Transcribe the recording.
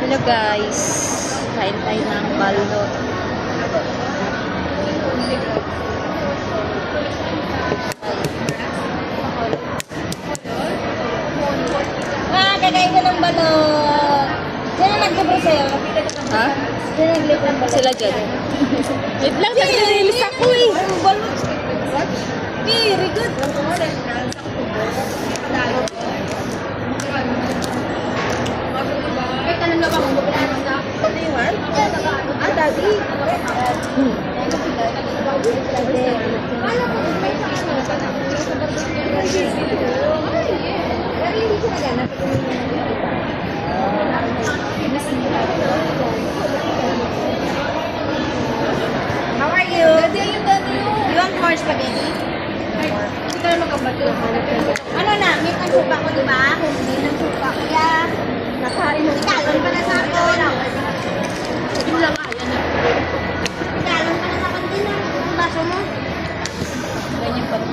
Hello guys, kain tayo ng balot. Kakain ka ng balot. Sino nag-libre sa'yo? Ha? Sino nag-libre ng balot? Sila dyan. Wait lang, nag-release ako eh. Balot. Very good. Tanong na ba kung bukilan ka? Ano yung war? Ah, daddy. How are you? You want more spaghetti? Hindi ka na magkabato. Ano na, meet ang supa ko, di ba? Kung meet ang supa ko, kaya nakain mo. Italon pa na sa akin. Yun lang nga, yan na. Italon pa na sa akin din. Ang baso mo. Ganyan pa ba?